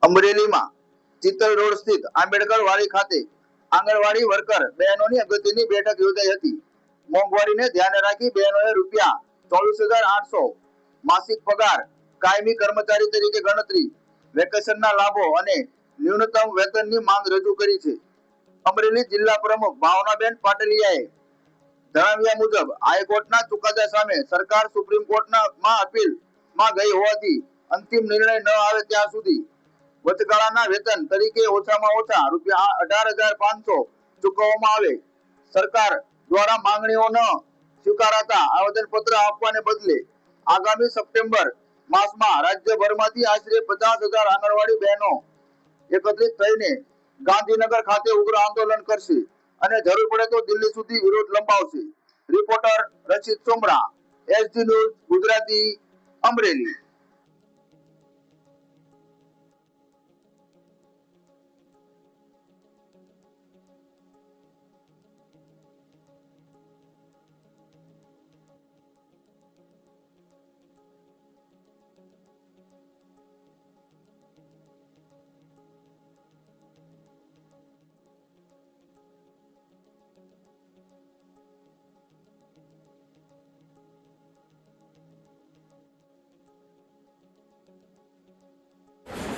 અમરેલીમાં ચિત્તલ રોડ સ્થિત આંબેડકર વાડી ખાતે આંગણવાડી વર્કર બહેનોની અગત્યની બેઠક યોજાઈ હતી। મોંઘવારીને ધ્યાને રાખી બહેનોએ રૂપિયા 24,800 માસિક પગાર, કાયમી કર્મચારી તરીકે ગણતરી, વેકેશનના લાભો અને ન્યૂનતમ વેતનની માંગ રજૂ કરી છે। અમરેલી જિલ્લા પ્રમુખ ભાવનાબેન પાટલિયાએ જણાવ્યા મુજબ હાઈકોર્ટના ચુકાદા સામે સરકાર સુપ્રીમ કોર્ટમાં અપીલમાં ગઈ હોવાથી અંતિમ નિર્ણય ન આવે ત્યાં સુધી વચગાળાના વેતન તરીકે ઓછામાં ઓછા રૂપિયા 18,500 ચૂકવવામાં આવે। સરકાર દ્વારા માંગણીઓ ન સ્વીકારાતા આવેદનપત્ર આપવાને બદલે આગામી સપ્ટેમ્બર માસમાં રાજ્યભરમાંથી આશરે 50,000 આંગણવાડી બહેનો એકત્રિત થઈને ગાંધીનગર ખાતે ઉગ્ર આંદોલન કરશે અને જરૂર પડે તો દિલ્હી સુધી વિરોધ લંબાવશે। Reporter Rashid Somra, SD news Gujarati, Amreli.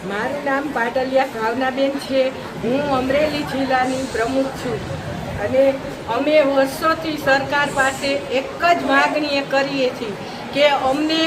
મારું નામ પાટલિયા ભાવનાબેન છે। હું અમરેલી જિલ્લાની પ્રમુખ છું અને અમે વર્ષોથી સરકાર પાસે એક જ માગણી કરીએ છીએ કે અમને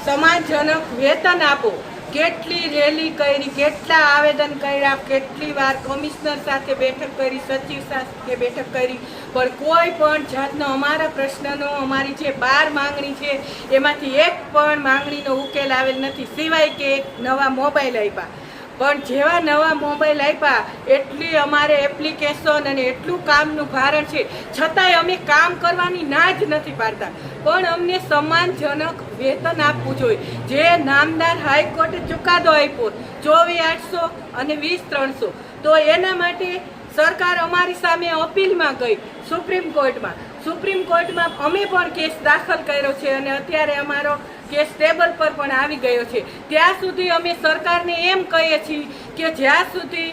સમાજજનક વેતન આપો। કેટલી રેલી કરી, કેટલા આવેદન કર્યા, કેટલી વાર કમિશનર સાથે બેઠક કરી, સચિવ સાથે બેઠક કરી, પણ કોઈ પણ જાતનો અમારા પ્રશ્નનો, અમારી જે 12 માંગણી છે એમાંથી એક પણ માંગણીનો ઉકેલ આવેલ નથી, સિવાય કે એક નવા મોબાઈલ આપ્યા। પણ જેવા નવા મોબાઈલ આપ્યા એટલી અમારે એપ્લિકેશન અને એટલું કામનું ભારણ છે, છતાંય અમે કામ કરવાની ના જ નથી પાડતા। પણ અમને સમાનજનક વેતન આપવું જોઈએ, જે નામદાર હાઈકોર્ટે ચુકાદો આપ્યો 24,800 અને 20,300, તો એના માટે સરકાર અમારી સામે અપીલમાં ગઈ સુપ્રીમ કોર્ટમાં અમે પણ કેસ દાખલ કર્યો છે અને અત્યારે અમારો કેસ ટેબલ પર પણ આવી ગયો છે। ત્યાં સુધી અમે સરકારને એમ કહીએ છીએ કે જ્યાં સુધી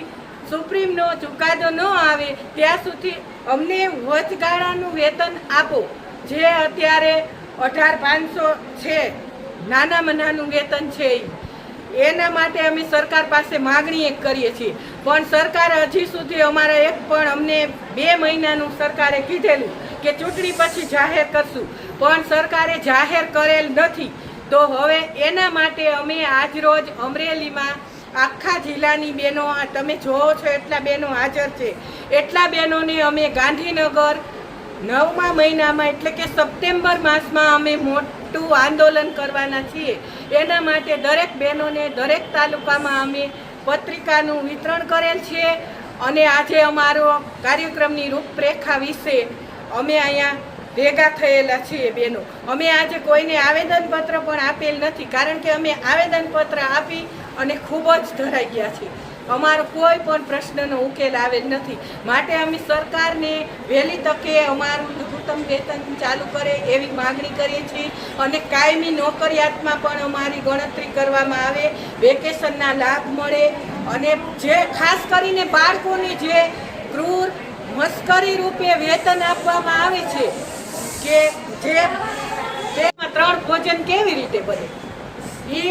સુપ્રીમનો ચુકાદો ન આવે ત્યાં સુધી અમને વચગાળાનું વેતન આપો। જે અત્યારે 18,500 છે, નાનામાં નાનું વેતન છે, એના માટે અમે સરકાર પાસે માગણી એક કરીએ છીએ। પણ સરકાર હજી સુધી અમારા એક પણ અમને 2 મહિનાનું સરકારે કીધેલું કે ચૂંટણી પછી જાહેર કરશું, પણ સરકારે જાહેર કરેલ નથી। તો હવે એના માટે અમે આજરોજ અમરેલીમાં આખા જિલ્લાની બહેનો, તમે જોવો છો એટલા બહેનો હાજર છે, એટલા બહેનોને અમે ગાંધીનગર 9મા મહિનામાં એટલે કે સપ્ટેમ્બર માસમાં અમે મોટું આંદોલન કરવાના છીએ। એના માટે દરેક બહેનોને દરેક તાલુકામાં અમે પત્રિકાનું વિતરણ કરેલ છે અને આજે અમારો કાર્યક્રમની રૂપરેખા વિશે અમે અહીંયા ભેગા થયેલા છીએ બહેનો। અમે આજે કોઈને આવેદનપત્ર પણ આપેલ નથી, કારણ કે અમે આવેદનપત્ર આપી અને ખૂબ જ ધરાઈ ગયા છીએ। અમારો કોઈ પણ પ્રશ્નનો ઉકેલ આવેલ નથી, માટે અમે સરકારને વહેલી તકે અમારું લઘુત્તમ વેતન ચાલુ કરે એવી માગણી કરીએ છીએ અને કાયમી નોકરિયાતમાં પણ અમારી ગણતરી કરવામાં આવે, વેકેશનના લાભ મળે અને જે ખાસ કરીને બાળકોને જે ક્રૂર મસ્કરી રૂપે વેતન આપવામાં આવે છે કે તેમાં 3 ભોજન કેવી રીતે બને, એ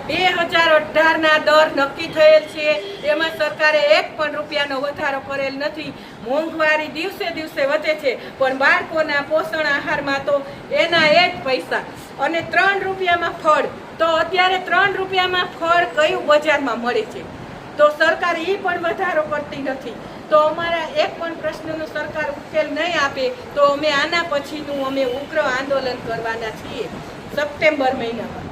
2018ના દર નક્કી થયેલ છે, એમાં સરકારે 1 પણ રૂપિયાનો વધારો કરેલ નથી। મોંઘવારી દિવસે દિવસે વધે છે, પણ બાળકોના પોષણ આહારમાં તો એના એ જ પૈસા અને 3 રૂપિયામાં ફળ, તો અત્યારે 3 રૂપિયામાં ફળ કયું બજારમાં મળે છે, તો સરકાર એ પણ વધારો કરતી નથી। તો અમારા એક પણ પ્રશ્નનો સરકાર ઉકેલ નહીં આપે તો અમે આના પછીનું અમે ઉગ્ર આંદોલન કરવાના છીએ સપ્ટેમ્બર મહિનામાં।